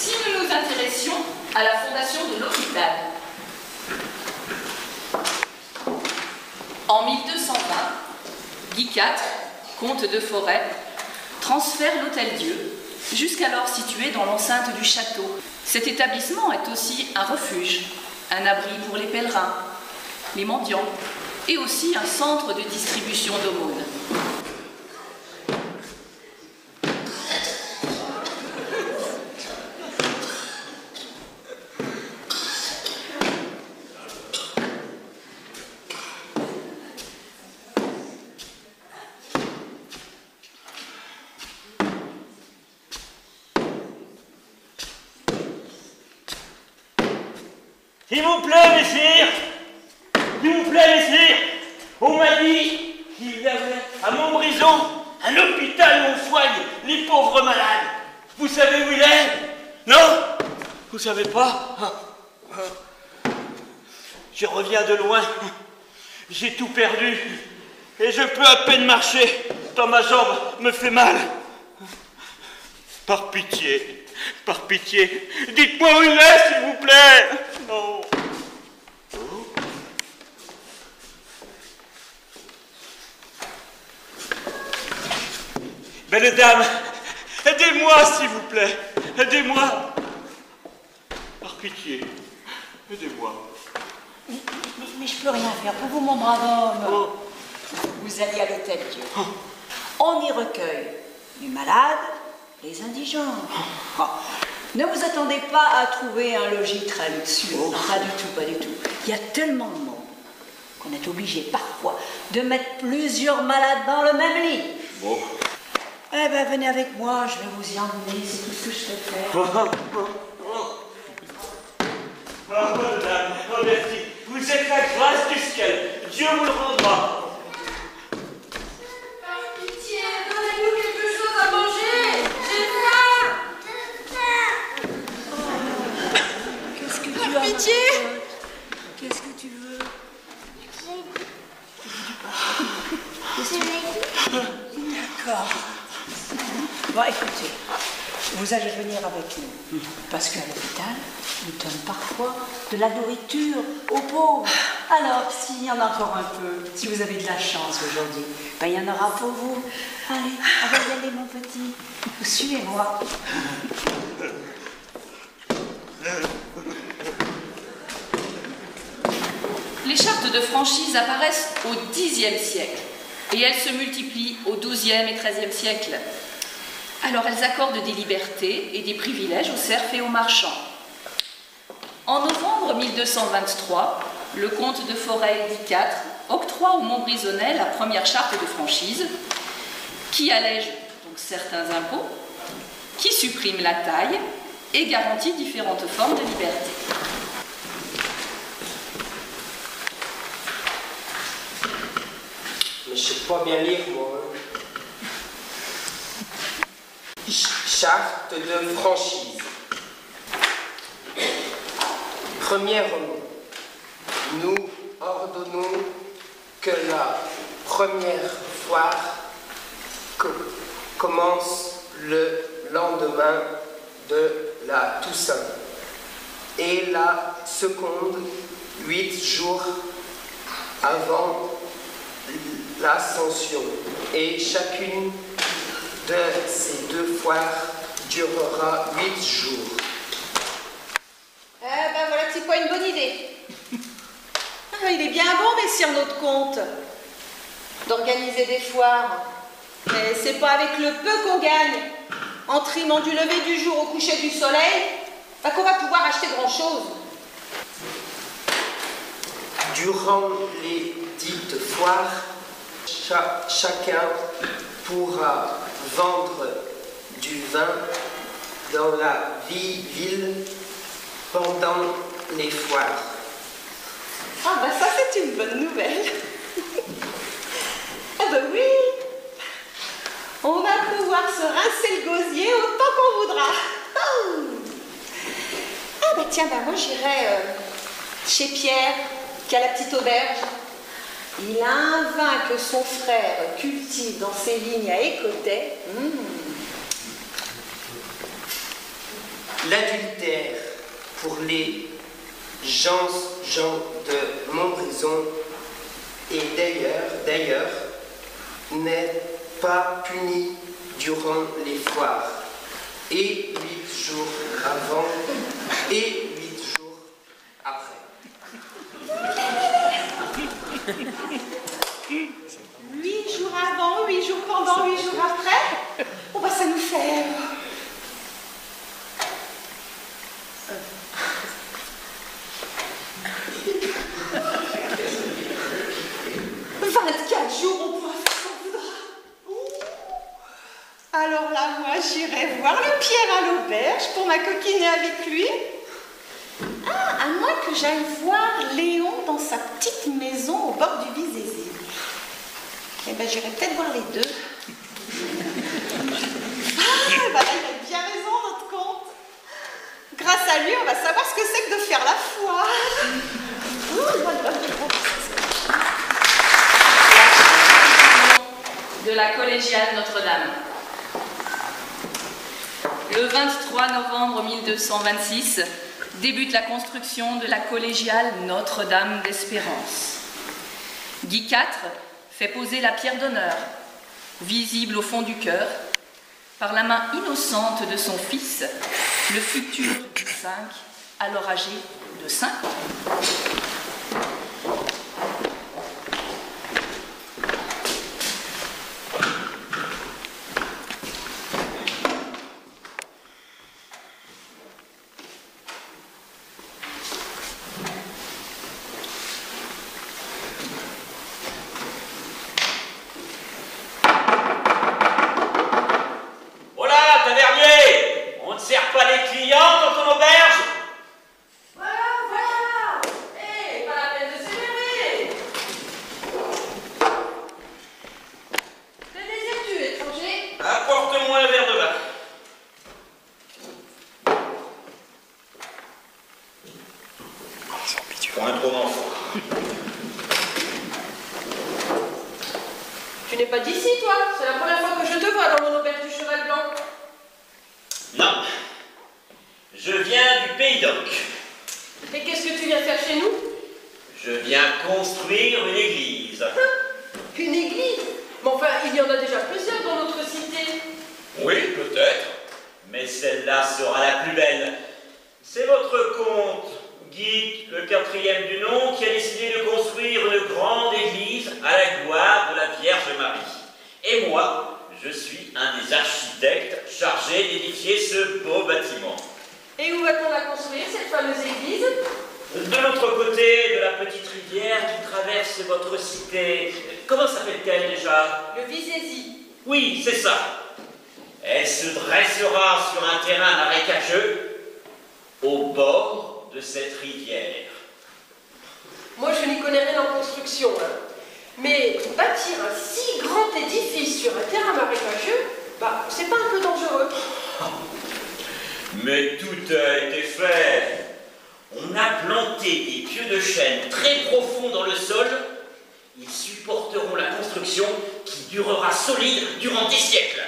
si nous nous intéressions à la fondation de l'hôpital. En 1220, Guy IV, comte de Forêt, transfère l'Hôtel-Dieu, jusqu'alors situé dans l'enceinte du château. Cet établissement est aussi un refuge, un abri pour les pèlerins, les mendiants, et aussi un centre de distribution d'aumônes. S'il vous plaît, messire! S'il vous plaît, messire! On m'a dit qu'il y avait à Montbrison un hôpital où on soigne les pauvres malades. Vous savez où il est? Non? Vous savez pas? Je reviens de loin. J'ai tout perdu. Et je peux à peine marcher, tant ma jambe me fait mal. Par pitié, dites-moi où il est, s'il vous plaît. Non. Belle dame, aidez-moi, s'il vous plaît. Aidez-moi. Par pitié, aidez-moi. Mais je peux rien faire pour vous, mon brave homme. Oh. Vous allez à l'Hôtel-Dieu. On y recueille les malades, les indigents. Oh. Ne vous attendez pas à trouver un logis très luxueux. Oh. Pas du tout, pas du tout. Il y a tellement de monde qu'on est obligé parfois de mettre plusieurs malades dans le même lit. Bon. Eh ben, venez avec moi, je vais vous y emmener, c'est tout ce que je sais faire. Ah, bonne dame, oh, merci. Vous êtes la grâce du ciel. Dieu vous le rendra. Par pitié, donnez-nous quelque chose à manger. J'ai faim. Qu'est-ce que tu Par as, pitié. Qu'est-ce que tu veux? D'accord. Bon, écoutez, vous allez venir avec nous, parce qu'à l'hôpital, nous donnent parfois de la nourriture aux pauvres. Alors, s'il y en a encore un peu, si vous avez de la chance aujourd'hui, ben, il y en aura pour vous. Allez, y aller, mon petit. Suivez-moi. Les chartes de franchise apparaissent au Xe siècle et elles se multiplient au XIIe et XIIIe siècle. Alors elles accordent des libertés et des privilèges aux serfs et aux marchands. En novembre 1223, le comte de Forêt Guy IV octroie aux Montbrisonnais la première charte de franchise qui allège donc certains impôts, qui supprime la taille et garantit différentes formes de liberté. Mais je sais pas bien lire, moi. Charte de franchise. Premièrement, nous ordonnons que la première foire commence le lendemain de la Toussaint et la seconde 8 jours avant l'Ascension, et chacune de ces deux foires durera 8 jours. Eh ben voilà que c'est pas une bonne idée. Ah, il est bien bon, messieurs, notre compte, d'organiser des foires. Mais c'est pas avec le peu qu'on gagne, en trimant du lever du jour au coucher du soleil, qu'on va pouvoir acheter grand-chose. Durant les dites foires, chacun pourra vendre du vin dans la ville pendant les foires. Ah ben ça c'est une bonne nouvelle. Ah ben oui, on va pouvoir se rincer le gosier autant qu'on voudra. Ah ben tiens, ben moi j'irai chez Pierre, qui a la petite auberge. Il a un vin que son frère cultive dans ses vignes à Écotet. L'adultère pour les gens de Montbrison et d'ailleurs n'est pas puni durant les foires, et 8 jours avant et 8 jours après. 8 jours avant, 8 jours pendant, 8 jours après. Oh bah ça nous fait... 24 jours, on pourra faire ce qu'on voudra. Ouh. Alors là, moi, j'irai voir le Pierre à l'auberge pour m'acoquiner avec lui. Ah, à moins que j'aille voir Léon dans sa petite maison au bord du Vizézé. Eh ben, j'irai peut-être voir les deux. Ah, bah là, il a bien raison, notre comte. Grâce à lui, on va savoir ce que c'est que de faire la foire. De la collégiale Notre-Dame. Le 23 novembre 1226 débute la construction de la collégiale Notre-Dame d'Espérance. Guy IV fait poser la pierre d'honneur, visible au fond du chœur, par la main innocente de son fils, le futur Guy V, alors âgé de 5 ans. Tu n'es pas d'ici, toi? C'est la première fois que je te vois dans mon auberge du Cheval Blanc. Non. Je viens du Pays d'Oc. Et qu'est-ce que tu viens faire chez nous? Je viens construire une église. Une église? Mais enfin, il y en a déjà plusieurs dans notre cité. Oui, peut-être. Mais celle-là sera la plus belle. C'est votre comte, Guy, le 4e du nom, qui a décidé de construire une grande église à la gloire de la Vierge Marie. Et moi, je suis un des architectes chargés d'édifier ce beau bâtiment. Et où va-t-on la construire, cette fameuse église? De l'autre côté de la petite rivière qui traverse votre cité. Comment s'appelle-t-elle déjà? Le Vizézé. Oui, c'est ça. Elle se dressera sur un terrain marécageux au bord de cette rivière. Moi, je n'y connais rien en construction, hein. Mais bâtir un si grand édifice sur un terrain marécageux, bah, c'est pas un peu dangereux? Mais tout a été fait. On a planté des pieux de chêne très profonds dans le sol. Ils supporteront la construction qui durera solide durant des siècles.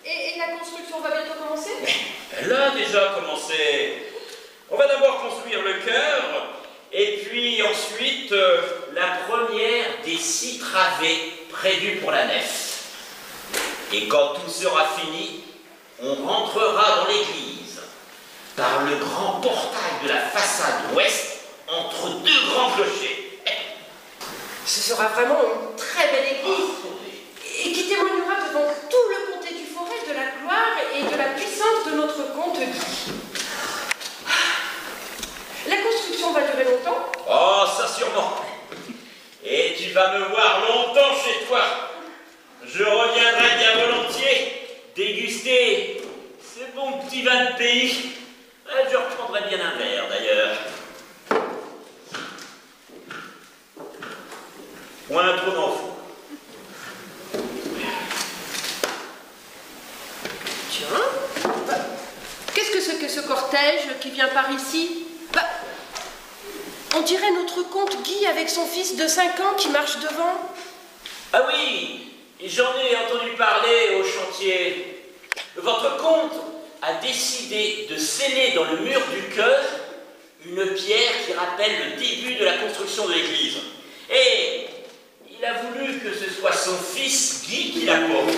Et la construction va bientôt commencer? Elle a déjà commencé. On va d'abord construire le chœur, et puis ensuite la première des 6 travées prévues pour la nef. Et quand tout sera fini, on rentrera dans l'église par le grand portail de la façade ouest entre 2 grands clochers. Ce sera vraiment une très belle église, et qui témoignera devant tout le comté du Forêt de la gloire et de la puissance de notre comte Guy. La construction va durer longtemps? Oh, ça sûrement. Et tu vas me voir longtemps chez toi. Je reviendrai bien volontiers déguster ce bon petit vin de pays. Je reprendrai bien un verre d'ailleurs. Point trop d'enfants. Tiens, qu'est-ce que c'est que ce cortège qui vient par ici? Bah, on dirait notre comte Guy avec son fils de 5 ans qui marche devant. Ah oui, j'en ai entendu parler au chantier. Votre comte a décidé de sceller dans le mur du chœur une pierre qui rappelle le début de la construction de l'église. Et il a voulu que ce soit son fils Guy qui la porte.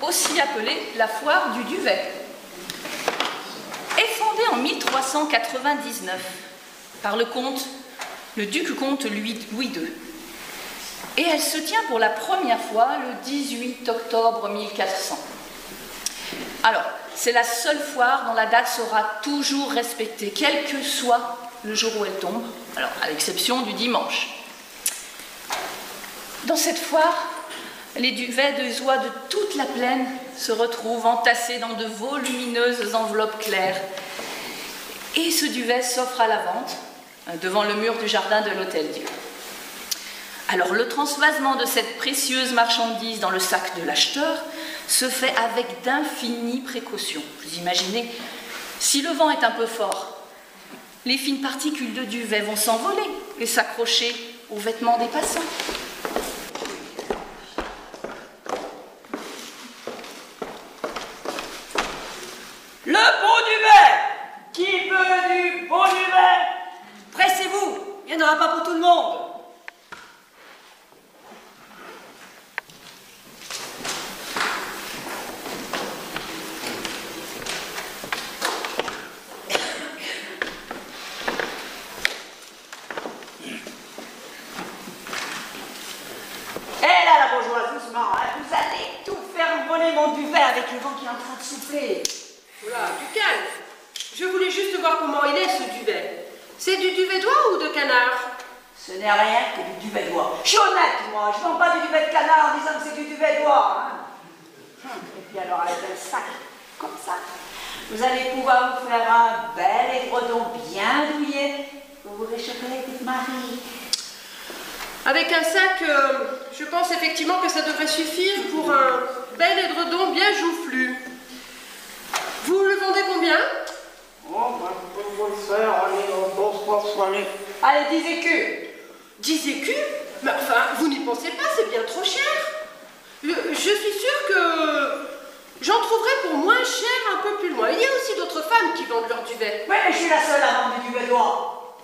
Aussi appelée la foire du Duvet, est fondée en 1399 par le duc-comte Louis II. Et elle se tient pour la première fois le 18 octobre 1400. Alors, c'est la seule foire dont la date sera toujours respectée, quel que soit le jour où elle tombe, alors à l'exception du dimanche. Dans cette foire, les duvets de oies de toute la plaine se retrouvent entassés dans de volumineuses enveloppes claires. Et ce duvet s'offre à la vente devant le mur du jardin de l'Hôtel-Dieu. Alors le transvasement de cette précieuse marchandise dans le sac de l'acheteur se fait avec d'infinies précautions. Vous imaginez, si le vent est un peu fort, les fines particules de duvet vont s'envoler et s'accrocher aux vêtements des passants. Le beau duvet! Qui veut du beau duvet? Pressez-vous, il n'y en aura pas pour tout le monde. Et là, la bourgeoise, doucement, hein, vous allez tout faire voler mon duvet avec le vent qui est en train de souffler. Oula, du calme. Je voulais juste voir comment il est, ce duvet. C'est du duvet d'oie ou de canard? Ce n'est rien que du duvet d'oie. Je suis honnête, moi. Je ne vends pas du duvet de canard en disant que c'est du duvet d'oie. Hein. Et puis alors, avec un sac comme ça, vous allez pouvoir vous faire un bel édredon bien douillet pour vous réchauffer votre mari. Avec un sac, je pense effectivement que ça devrait suffire pour un bel édredon bien joufflu. Vous le vendez combien? Oh, bah, je peux vous le faire, allez, 10 écus. 10 écus? Mais enfin, vous n'y pensez pas, c'est bien trop cher. Je suis sûre que j'en trouverai pour moins cher un peu plus loin. Il y a aussi d'autres femmes qui vendent leur duvet. Oui, mais je suis la seule à vendre du duvet d'oie.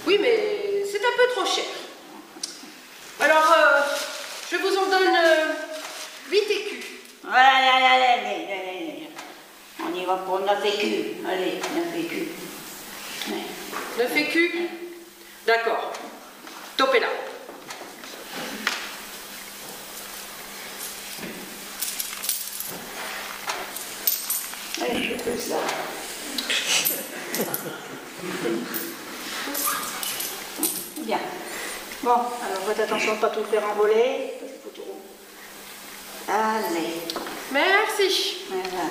Oui, mais c'est un peu trop cher. Alors, je vous en donne 8 écus. Allez. On y va pour 9 écus. Allez, 9 écus. Ouais. 9 écus? D'accord. Topez là. Allez, je fais ça. Bien. Bon, alors faites attention de ne pas tout faire envoler. Parce qu'il faut tout. Allez. Merci. Voilà.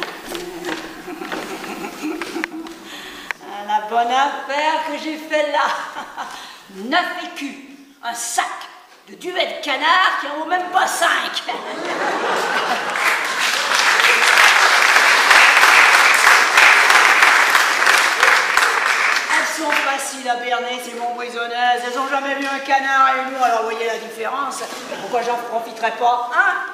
La bonne affaire que j'ai fait là. 9 écus. Un sac de duvet de canard qui en vaut même pas 5. Elles sont faciles à berner, ces montbrison-aises. Elles n'ont jamais vu un canard et nous, alors voyez la différence. Pourquoi j'en profiterais pas, hein?